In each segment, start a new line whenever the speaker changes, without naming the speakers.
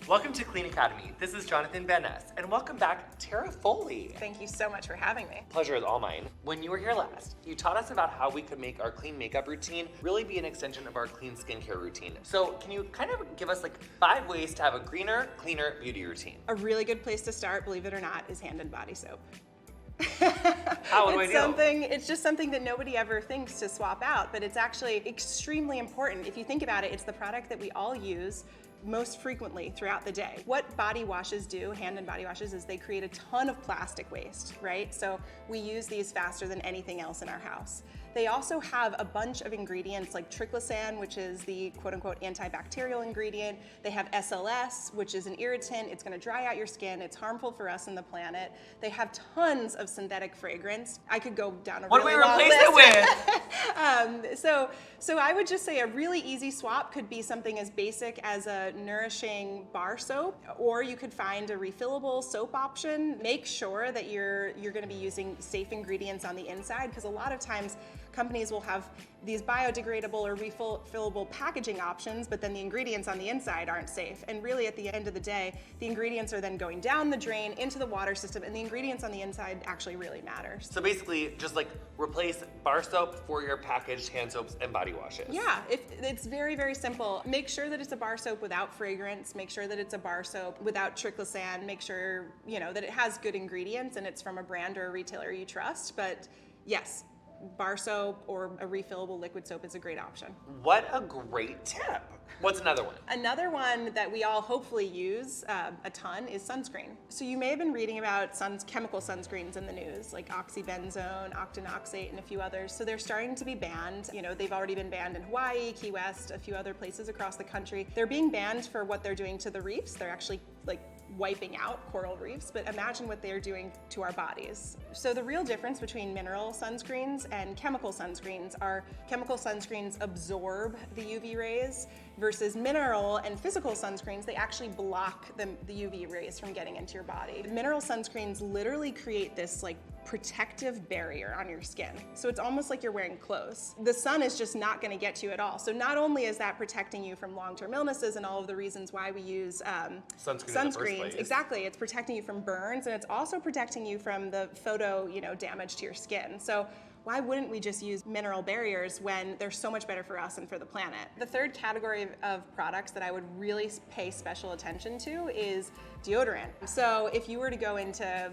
Welcome to Clean Academy. This is Jonathan Van Ness, and welcome back, Tara Foley.
Thank you so much for having me.
Pleasure is all mine. When you were here last, you taught us about how we could make our clean makeup routine really be an extension of our clean skincare routine. So can you kind of give us like 5 ways to have a greener, cleaner beauty routine?
A really good place to start, believe it or not, is hand and body soap.
How do I do?
It's just something that nobody ever thinks to swap out, but it's actually extremely important. If you think about it, it's the product that we all use most frequently throughout the day. What body washes do, hand and body washes, is they create a ton of plastic waste, right? So we use these faster than anything else in our house. They also have a bunch of ingredients like triclosan, which is the quote-unquote antibacterial ingredient. They have SLS, which is an irritant. It's gonna dry out your skin. It's harmful for us and the planet. They have tons of synthetic fragrance. I could go down a really long list.
What do we replace it with?
So I would just say a really easy swap could be something as basic as a nourishing bar soap, or you could find a refillable soap option. Make sure that you're gonna be using safe ingredients on the inside, because a lot of times companies will have these biodegradable or refillable packaging options, but then the ingredients on the inside aren't safe. And really at the end of the day, the ingredients are then going down the drain into the water system, and the ingredients on the inside actually really matter.
So basically, just like replace bar soap for your packaged hand soaps and body washes.
Yeah, it's very, very simple. Make sure that it's a bar soap without fragrance. Make sure that it's a bar soap without triclosan. Make sure, that it has good ingredients and it's from a brand or a retailer you trust. But yes, bar soap or a refillable liquid soap is a great option.
What a great tip. What's another one?
Another one that we all hopefully use a ton is sunscreen. So you may have been reading about chemical sunscreens in the news, like oxybenzone, octinoxate, and a few others. So they're starting to be banned. They've already been banned in Hawaii, Key West, a few other places across the country. They're being banned for what they're doing to the reefs. They're actually wiping out coral reefs, but imagine what they're doing to our bodies. So the real difference between mineral sunscreens and chemical sunscreens are chemical sunscreens absorb the UV rays versus mineral and physical sunscreens, they actually block the UV rays from getting into your body. Mineral sunscreens literally create this protective barrier on your skin. So it's almost like you're wearing clothes. The sun is just not gonna get to you at all. So not only is that protecting you from long-term illnesses and all of the reasons why we use sunscreens, exactly, it's protecting you from burns, and it's also protecting you from the photo, damage to your skin. So why wouldn't we just use mineral barriers when they're so much better for us and for the planet? The third category of products that I would really pay special attention to is deodorant. So if you were to go into,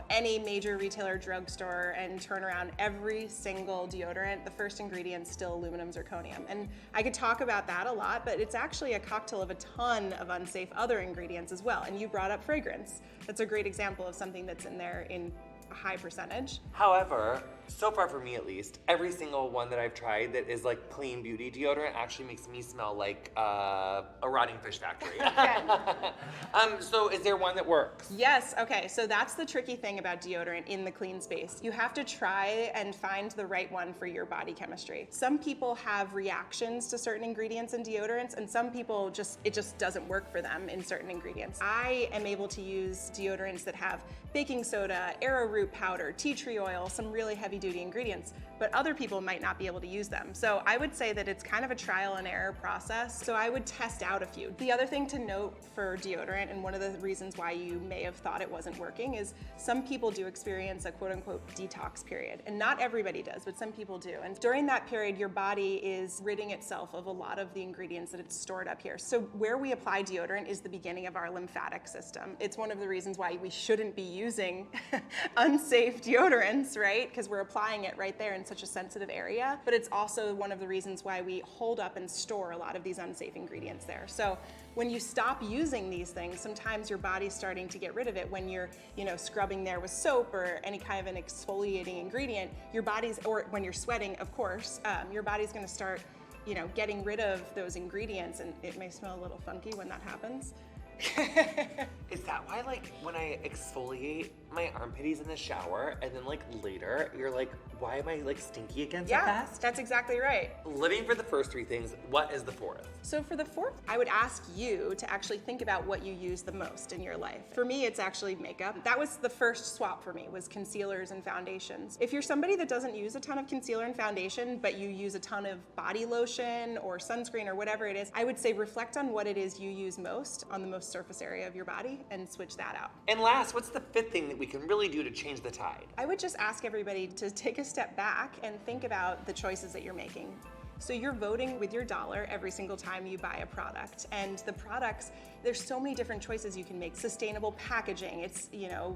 any major retailer drugstore and turn around every single deodorant, the first ingredient's still aluminum zirconium. And I could talk about that a lot, but it's actually a cocktail of a ton of unsafe other ingredients as well. And you brought up fragrance. That's a great example of something that's in there in a high percentage.
However, so far for me at least, every single one that I've tried that is clean beauty deodorant actually makes me smell like a rotting fish factory. So is there one that works?
Yes, okay, so that's the tricky thing about deodorant in the clean space. You have to try and find the right one for your body chemistry. Some people have reactions to certain ingredients in deodorants, and some people it just doesn't work for them in certain ingredients. I am able to use deodorants that have baking soda, arrowroot powder, tea tree oil, some really heavy-duty ingredients, but other people might not be able to use them. So I would say that it's kind of a trial and error process. So I would test out a few. The other thing to note for deodorant, and one of the reasons why you may have thought it wasn't working, is some people do experience a quote-unquote detox period. And not everybody does, but some people do. And during that period, your body is ridding itself of a lot of the ingredients that it's stored up here. So where we apply deodorant is the beginning of our lymphatic system. It's one of the reasons why we shouldn't be using unsafe deodorants, right? Because we're applying it right there in such a sensitive area. But it's also one of the reasons why we hold up and store a lot of these unsafe ingredients there. So when you stop using these things, sometimes your body's starting to get rid of it. When you're, scrubbing there with soap or any kind of an exfoliating ingredient, or when you're sweating, of course, your body's gonna start, getting rid of those ingredients, and it may smell a little funky when that happens.
Is that why when I exfoliate my armpits in the shower and then later you're why am I stinky again so fast?
That's exactly right.
Living for the first 3 things, what is the 4th?
So for the 4th, I would ask you to actually think about what you use the most in your life. For me, it's actually makeup. That was the first swap for me, was concealers and foundations. If you're somebody that doesn't use a ton of concealer and foundation, but you use a ton of body lotion or sunscreen or whatever it is, I would say reflect on what it is you use most on the most surface area of your body and switch that out.
And last, what's the fifth thing that we can really do to change the tide?
I would just ask everybody to take a step back and think about the choices that you're making. So you're voting with your dollar every single time you buy a product. And the products, there's so many different choices you can make. Sustainable packaging, it's,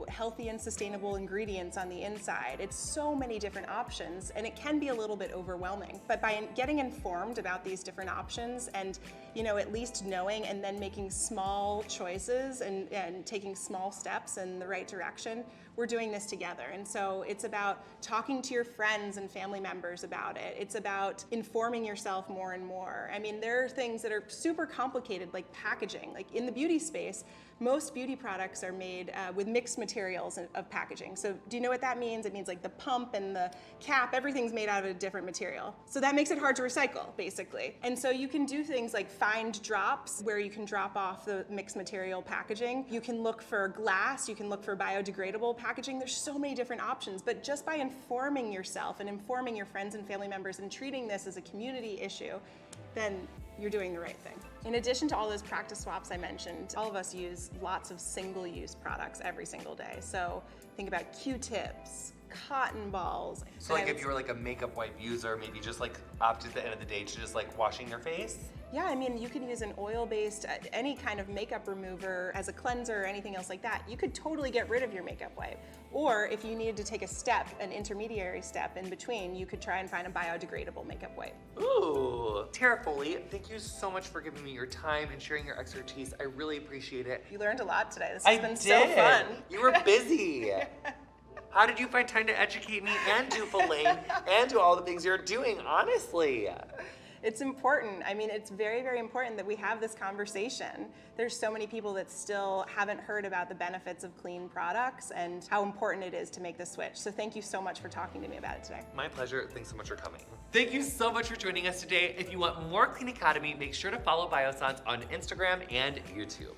healthy and sustainable ingredients on the inside. It's so many different options, and it can be a little bit overwhelming. But by getting informed about these different options and, at least knowing and then making small choices and taking small steps in the right direction, we're doing this together. And so it's about talking to your friends and family members about it. It's about informing yourself more and more. I mean, there are things that are super complicated, like packaging. Like in the beauty space, most beauty products are made with mixed materials of packaging. So do you know what that means? It means like the pump and the cap, everything's made out of a different material. So that makes it hard to recycle, basically. And so you can do things like find drops, where you can drop off the mixed material packaging. You can look for glass, you can look for biodegradable packaging. There's so many different options, but just by informing yourself and informing your friends and family members and treating this as a community issue, then you're doing the right thing. In addition to all those practice swaps I mentioned, all of us use lots of single-use products every single day. So think about Q-tips, cotton balls.
So like if you were like a makeup wipe user, maybe just like opt at the end of the day to just like washing your face?
Yeah, I mean, you can use an oil-based, any kind of makeup remover as a cleanser or anything else like that. You could totally get rid of your makeup wipe. Or if you needed to take a step, an intermediary step in between, you could try and find a biodegradable makeup wipe.
Ooh, Tara Foley, thank you so much for giving me your time and sharing your expertise. I really appreciate it.
You learned a lot today. This has been so fun.
You were busy. How did you find time to educate me and do Follain and do all the things you're doing, honestly?
It's important. I mean, it's very, very important that we have this conversation. There's so many people that still haven't heard about the benefits of clean products and how important it is to make the switch. So thank you so much for talking to me about it today.
My pleasure. Thanks so much for coming. Thank you so much for joining us today. If you want more Clean Academy, make sure to follow Biossance on Instagram and YouTube.